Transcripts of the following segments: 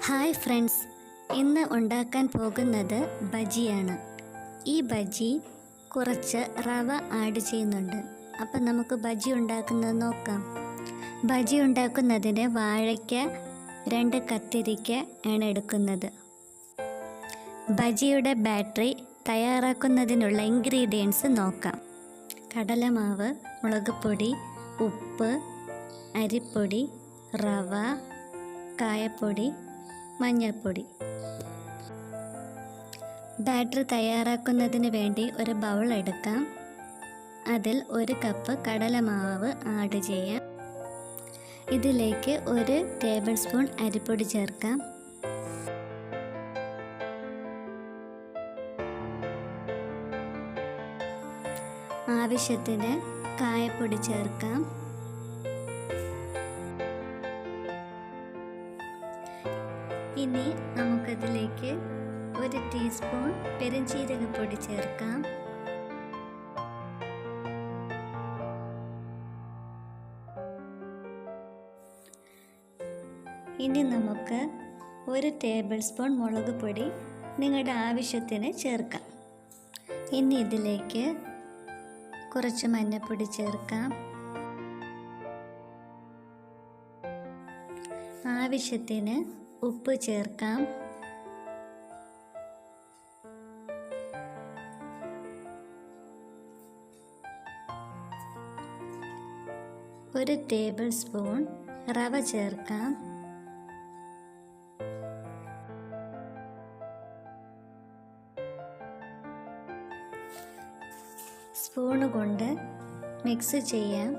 Hi friends, ഇന്ന് ഉണ്ടാക്കാൻ പോകുന്നത് ബജിയാണ്. ഈ ബജി കുറച്ച് റവ ആഡ് ചെയ്യുന്നുണ്ട്. അപ്പം നമുക്ക് ബജി ഉണ്ടാക്കുന്നത് നോക്കാം. ബജി ഉണ്ടാക്കുന്നതിന് വാഴയ്ക്ക, 2 കത്തിരിക്ക ആണ് എടുക്കുന്നത്. ബജിയുടെ ബാറ്ററി തയ്യാറാക്കുന്നതിനുള്ള ഇൻഗ്രീഡിയൻസ് നോക്കാം. കടലമാവ്, മുളക് പൊടി, ഉപ്പ്, അരിപ്പൊടി, റവ, കായപ്പൊടി, മഞ്ഞൾപ്പൊടി. ബാറ്റർ തയ്യാറാക്കുന്നതിന് വേണ്ടി ഒരു ബൗൾ എടുക്കാം. അതിൽ 1 കപ്പ് കടലമാവ് ആഡ് ചെയ്യാം. ഇതിലേക്ക് 1 ടേബിൾ സ്പൂൺ അരിപ്പൊടി ചേർക്കാം. ആവശ്യത്തിന് കായപ്പൊടി ചേർക്കാം. ഇനി നമുക്കതിലേക്ക് 1 ടീസ്പൂൺ പെരുംജീരകപ്പൊടി ചേർക്കാം. ഇനി നമുക്ക് 1 ടേബിൾ സ്പൂൺ മുളക് പൊടി നിങ്ങളുടെ ആവശ്യത്തിന് ചേർക്കാം. ഇനി ഇതിലേക്ക് കുറച്ച് മഞ്ഞൾപ്പൊടി ചേർക്കാം. ആവശ്യത്തിന് ഉപ്പ് ചേർക്കാം. ഒരു ടേബിൾ സ്പൂൺ റവ ചേർക്കാം. സ്പൂണ് കൊണ്ട് മിക്സ് ചെയ്യാം.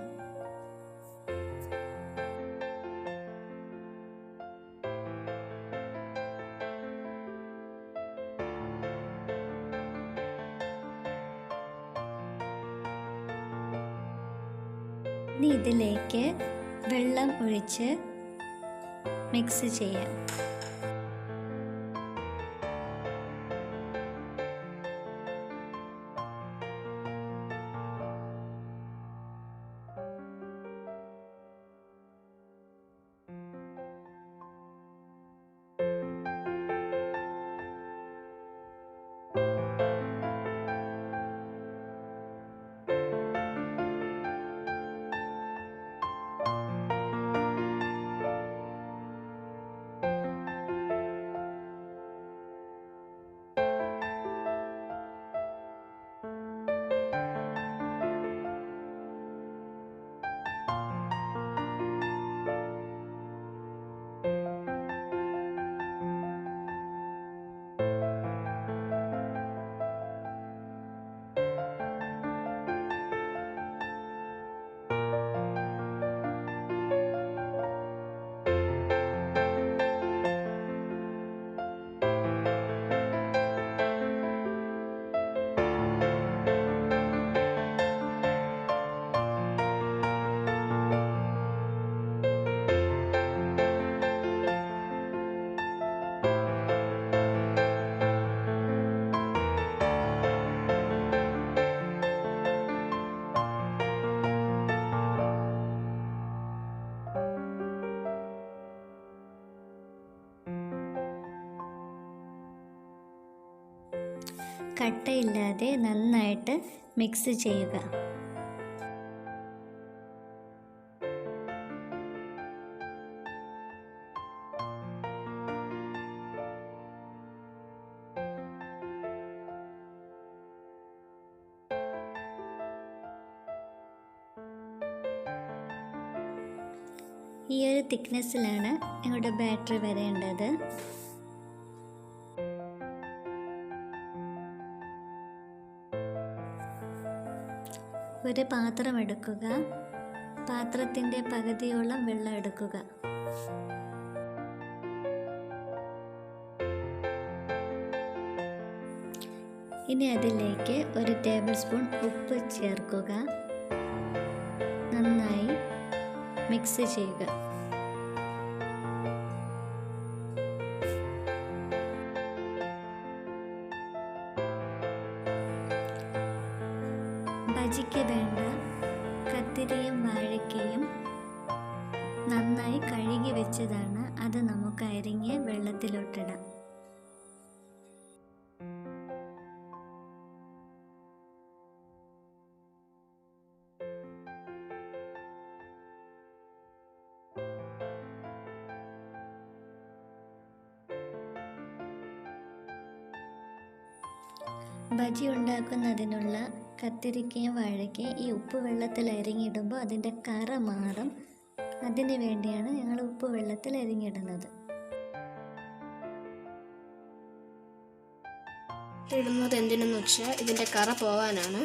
ഇനി ഇതിലേക്ക് വെള്ളം ഒഴിച്ച് മിക്സ് ചെയ്യാം. കട്ടയില്ലാതെ നന്നായിട്ട് മിക്സ് ചെയ്യുക. ഈ ഒരു തിക്നെസ്സിലാണ് ഇവിടെ ബാറ്ററി വരേണ്ടത്. ഒരു പാത്രം എടുക്കുക. പാത്രത്തിൻ്റെ പകുതിയോളം വെള്ളം എടുക്കുക. ഇനി അതിലേക്ക് 1 ടേബിൾ സ്പൂൺ ഉപ്പ് ചേർക്കുക. നന്നായി മിക്സ് ചെയ്യുക. ബജിക്ക് വേണ്ട കത്തിരിയും വാഴയ്ക്കയും നന്നായി കഴുകി വെച്ചതാണ്. അത് നമുക്ക് അരിഞ്ഞ് വെള്ളത്തിലോട്ടിടാം. ബജി ഉണ്ടാക്കുന്നതിനുള്ള കത്തിരിക്കയും വാഴയ്ക്കയും ഈ ഉപ്പ് വെള്ളത്തിൽ അരിഞ്ഞിടുമ്പോൾ അതിൻ്റെ കറ മാറും. അതിന് വേണ്ടിയാണ് ഞങ്ങൾ ഉപ്പ് വെള്ളത്തിൽ അരിഞ്ഞിടുന്നത്. ഇടുന്നത് എന്തിനെന്ന് വെച്ചാൽ ഇതിൻ്റെ കറ പോകാനാണ്.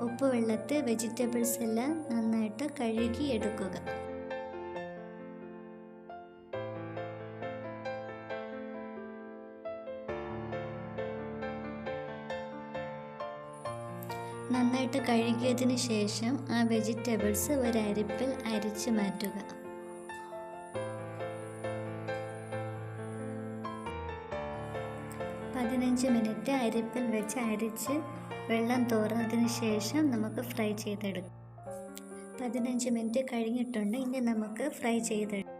ഉപ്പ് വെള്ളത്തിൽ വെജിറ്റബിൾസ് എല്ലാം നന്നായിട്ട് കഴുകി എടുക്കുക. നന്നായിട്ട് കഴുകിയതിന് ശേഷം ആ വെജിറ്റബിൾസ് ഒരു അരിപ്പിൽ അരിച്ച് മാറ്റുക. പതിനഞ്ച് മിനിറ്റ് അരിപ്പിൽ വെച്ച് അരിച്ച് വെള്ളം തോർന്നതിന് ശേഷം നമുക്ക് ഫ്രൈ ചെയ്തെടുക്കാം. 15 മിനിറ്റ് കഴിഞ്ഞിട്ടുണ്ട്. ഇനി നമുക്ക് ഫ്രൈ ചെയ്തെടുക്കാം.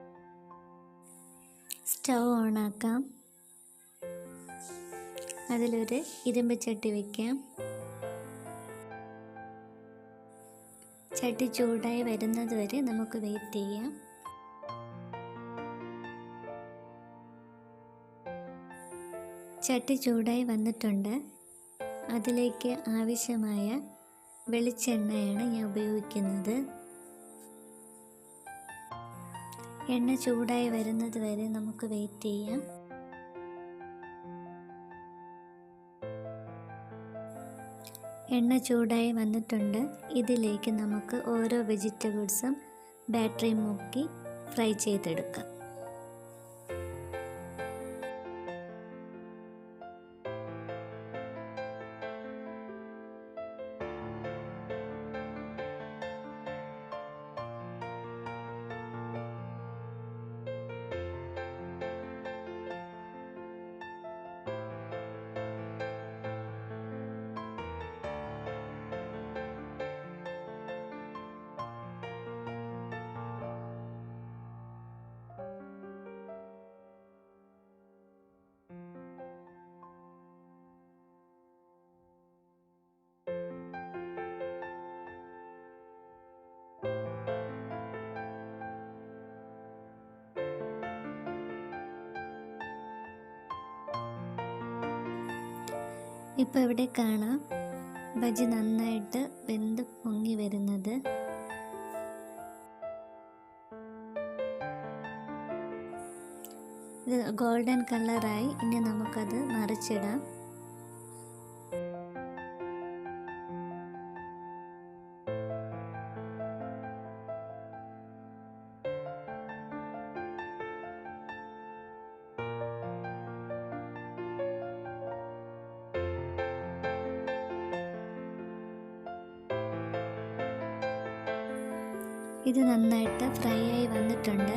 സ്റ്റൗ ഓണാക്കാം. അതിലൊരു ഇരുമ്പ് ചട്ടി വയ്ക്കാം. ചട്ടി ചൂടായി വരുന്നത് വരെ നമുക്ക് വെയിറ്റ് ചെയ്യാം. ചട്ടി ചൂടായി വന്നിട്ടുണ്ട്. അതിലേക്ക് ആവശ്യമായ വെളിച്ചെണ്ണയാണ് ഞാൻ ഉപയോഗിക്കുന്നത്. എണ്ണ ചൂടായി വരുന്നത് വരെ നമുക്ക് വെയിറ്റ് ചെയ്യാം. എണ്ണ ചൂടായി വന്നിട്ടുണ്ട്. ഇതിലേക്ക് നമുക്ക് ഓരോ വെജിറ്റബിൾസും ബാറ്ററി മുക്കി ഫ്രൈ ചെയ്തെടുക്കാം. ഇപ്പോൾ ഇവിടെ കാണാം ബജി നന്നായിട്ട് വെന്ത് പൊങ്ങി വരുന്നത്. ഇത് ഗോൾഡൻ കളറായി. ഇനി നമുക്കത് മറിച്ചിടാം. ഇത് നന്നായിട്ട് ഫ്രൈ ആയി വന്നിട്ടുണ്ട്.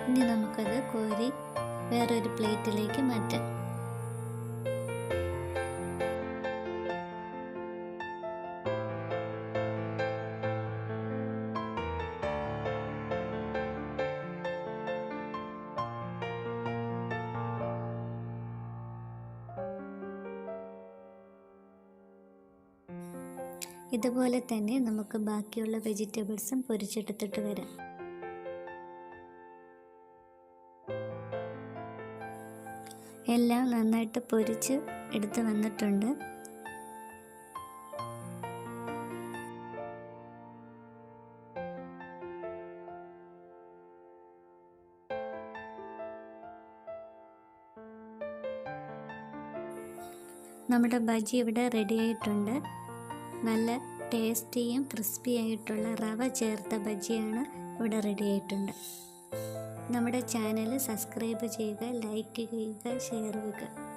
ഇനി നമുക്കത് കോരി വേറൊരു പ്ലേറ്റിലേക്ക് മാറ്റാം. ഇതുപോലെ തന്നെ നമുക്ക് ബാക്കിയുള്ള വെജിറ്റബിൾസും പൊരിച്ചെടുത്തിട്ട് വരാം. എല്ലാം നന്നായിട്ട് പൊരിച്ച് എടുത്ത് വന്നിട്ടുണ്ട്. നമ്മുടെ ബജി ഇവിടെ റെഡി ആയിട്ടുണ്ട്. നല്ല ടേസ്റ്റിയും ക്രിസ്പി ആയിട്ടുള്ള റവ ചേർത്ത ബജിയാണ് ഇവിടെ റെഡി ആയിട്ടുണ്ട്. നമ്മുടെ ചാനൽ സബ്സ്ക്രൈബ് ചെയ്യുക, ലൈക്ക് ചെയ്യുക, ഷെയർ ചെയ്യുക.